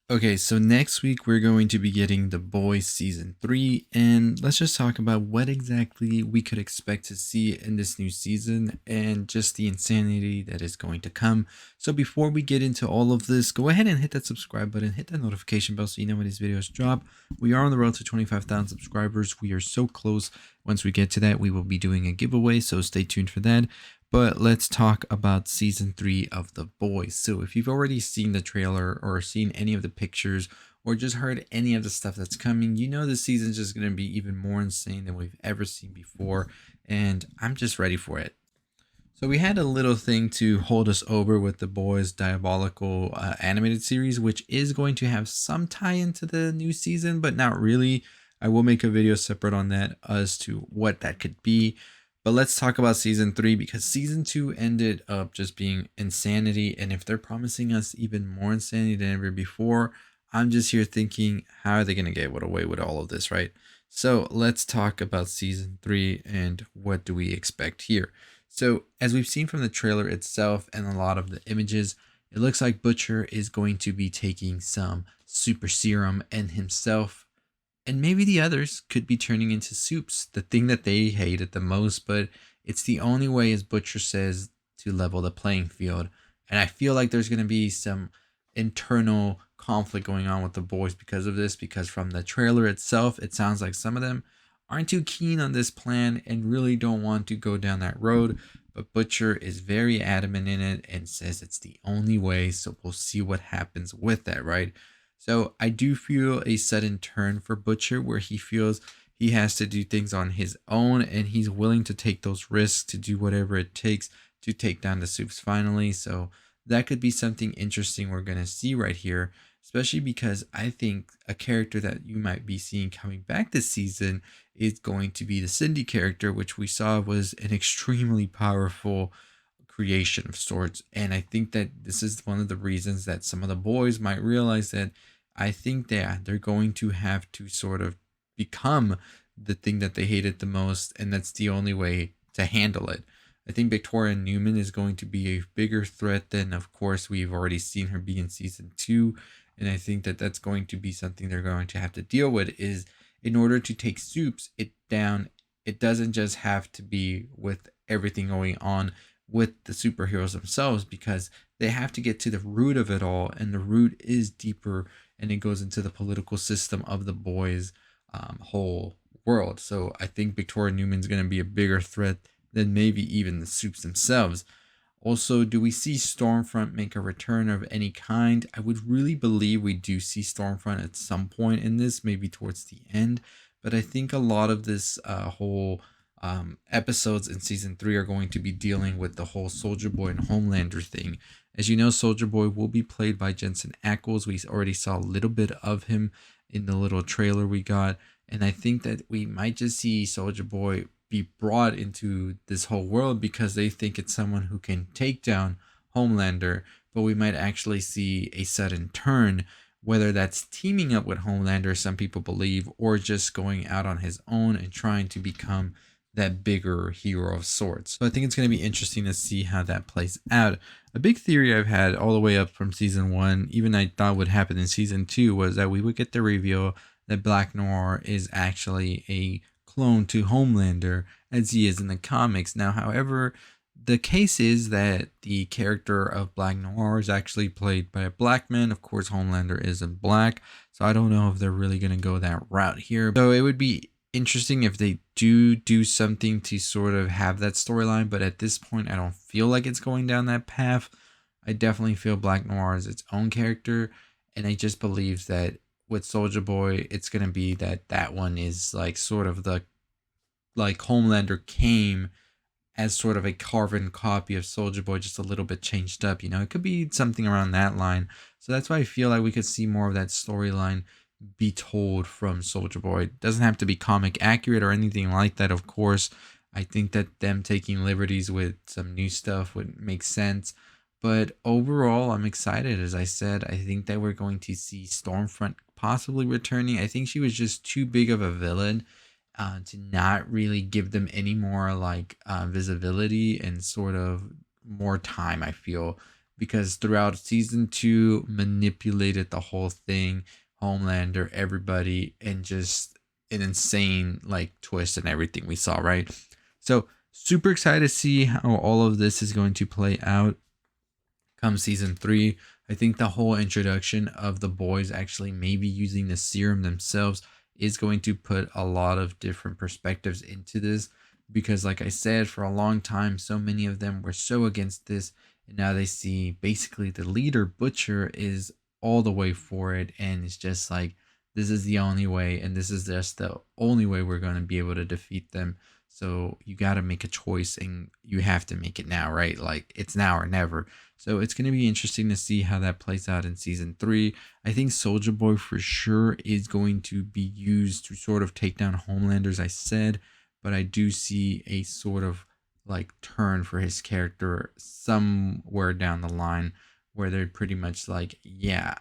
Okay, so next week we're going to be getting The Boys season 3, and let's just talk about what exactly we could expect to see in this new season and just the insanity that is going to come. So before we get into all of this, go ahead and hit that subscribe button, hit that notification bell so you know when these videos drop. We are on the road to 25,000 subscribers. We are so close. Once we get to that, we will be doing a giveaway, so stay tuned for that. But let's talk about season 3 of The Boys. So if you've already seen the trailer or seen any of the pictures or just heard any of the stuff that's coming, you know this season's just going to be even more insane than we've ever seen before. And I'm just ready for it. So we had a little thing to hold us over with The Boys Diabolical animated series, which is going to have some tie into the new season, but not really. I will make a video separate on that as to what that could be. But let's talk about season 3 because season 2 ended up just being insanity. And if they're promising us even more insanity than ever before, I'm just here thinking, how are they going to get away with all of this, right? So let's talk about season 3 and what do we expect here. So as we've seen from the trailer itself and a lot of the images, it looks like Butcher is going to be taking some super serum and himself and maybe the others could be turning into soups, the thing that they hated the most, but it's the only way, as Butcher says, to level the playing field. And I feel like there's going to be some internal conflict going on with the boys because of this, because from the trailer itself, it sounds like some of them aren't too keen on this plan and really don't want to go down that road. But Butcher is very adamant in it and says it's the only way. So we'll see what happens with that, right? So I do feel a sudden turn for Butcher where he feels he has to do things on his own and he's willing to take those risks to do whatever it takes to take down the Soups finally. So that could be something interesting we're going to see right here, especially because I think a character that you might be seeing coming back this season is going to be the Cindy character, which we saw was an extremely powerful creation of sorts. And I think that this is one of the reasons that some of the boys might realize that I think that they're going to have to sort of become the thing that they hated the most, and that's the only way to handle it. I think Victoria Newman is going to be a bigger threat than, of course, we've already seen her be in season 2. And I think that that's going to be something they're going to have to deal with is in order to take Soups it down, it doesn't just have to be with everything going on with the superheroes themselves because they have to get to the root of it all, and the root is deeper and it goes into the political system of the boys' whole world. So I think Victoria Newman's going to be a bigger threat than maybe even the Soups themselves. Also, do we see Stormfront make a return of any kind? I would really believe we do see Stormfront at some point in this, maybe towards the end. But I think a lot of this whole episodes in season 3 are going to be dealing with the whole Soldier Boy and Homelander thing. As you know, Soldier Boy will be played by Jensen Ackles. We already saw a little bit of him in the little trailer we got. And I think that we might just see Soldier Boy be brought into this whole world because they think it's someone who can take down Homelander. But we might actually see a sudden turn, whether that's teaming up with Homelander, some people believe, or just going out on his own and trying to become that bigger hero of sorts. So I think it's going to be interesting to see how that plays out. A big theory I've had all the way up from season 1, even I thought would happen in season 2, was that we would get the reveal that Black Noir is actually a clone to Homelander as he is in the comics. Now, however, the case is that the character of Black Noir is actually played by a black man. Of course, Homelander isn't black, so I don't know if they're really going to go that route here. So it would be interesting if they do something to sort of have that storyline, but at this point I don't feel like it's going down that path. I definitely feel Black Noir is its own character, and I just believe that with Soldier Boy it's going to be that one is like sort of the like Homelander came as sort of a carbon copy of Soldier Boy, just a little bit changed up. It could be something around that line. So that's why I feel like we could see more of that storyline be told from Soldier Boy. It doesn't have to be comic accurate or anything like that, of course. I think that them taking liberties with some new stuff would make sense. But overall, I'm excited. As I said, I think that we're going to see Stormfront possibly returning. I think she was just too big of a villain to not really give them any more like visibility and sort of more time, I feel. because throughout season 2 manipulated the whole thing, Homelander, everybody, and just an insane like twist and everything we saw, right? So super excited to see how all of this is going to play out come season 3. I think the whole introduction of the boys actually maybe using the serum themselves is going to put a lot of different perspectives into this, because like I said, for a long time so many of them were so against this, and now they see basically the leader Butcher is all the way for it, and it's just like this is the only way, and this is just the only way we're going to be able to defeat them. So you got to make a choice, and you have to make it now, right? Like it's now or never. So it's going to be interesting to see how that plays out in season 3. I think Soldier Boy for sure is going to be used to sort of take down Homelander, as I said, but I do see a sort of like turn for his character somewhere down the line where they're pretty much like, yeah,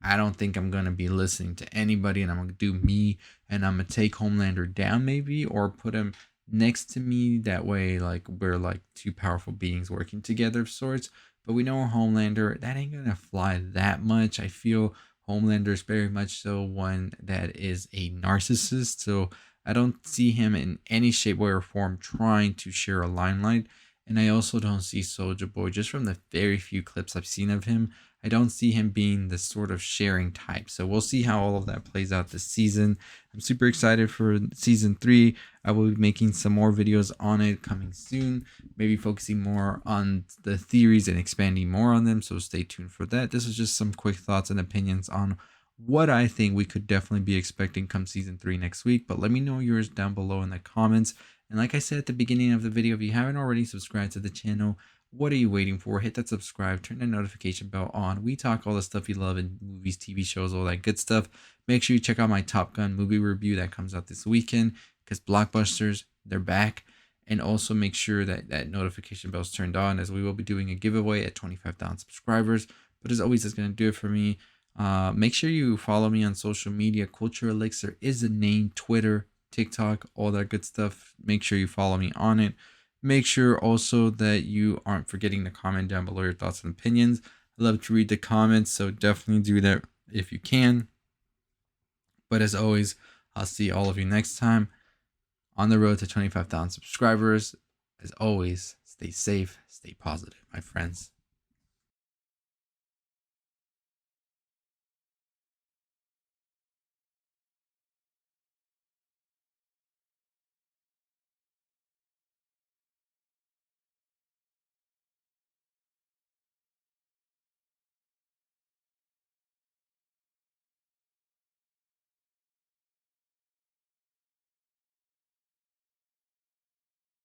I don't think I'm going to be listening to anybody, and I'm going to do me, and I'm going to take Homelander down maybe, or put him next to me. That way, like, we're like two powerful beings working together of sorts. But we know Homelander, that ain't gonna fly that much. I feel Homelander is very much so one that is a narcissist. So I don't see him in any shape, way, or form trying to share a limelight. And I also don't see Soldier Boy, just from the very few clips I've seen of him, I don't see him being the sort of sharing type. So we'll see how all of that plays out this season. I'm super excited for season 3. I will be making some more videos on it coming soon, maybe focusing more on the theories and expanding more on them. So stay tuned for that. This was just some quick thoughts and opinions on what I think we could definitely be expecting come season 3 next week. But let me know yours down below in the comments. And like I said at the beginning of the video, if you haven't already subscribed to the channel, what are you waiting for? Hit that subscribe, turn the notification bell on. We talk all the stuff you love in movies, TV shows, all that good stuff. Make sure you check out my Top Gun movie review that comes out this weekend, because blockbusters, they're back. And also make sure that that notification bell is turned on, as we will be doing a giveaway at 25,000 subscribers. But as always, that's going to do it for me. Make sure you follow me on social media. Culture Elixir is the name, Twitter, TikTok, all that good stuff. Make sure you follow me on it. Make sure also that you aren't forgetting to comment down below your thoughts and opinions. I love to read the comments, so definitely do that if you can. But as always, I'll see all of you next time on the road to 25,000 subscribers. As always, stay safe, stay positive, my friends.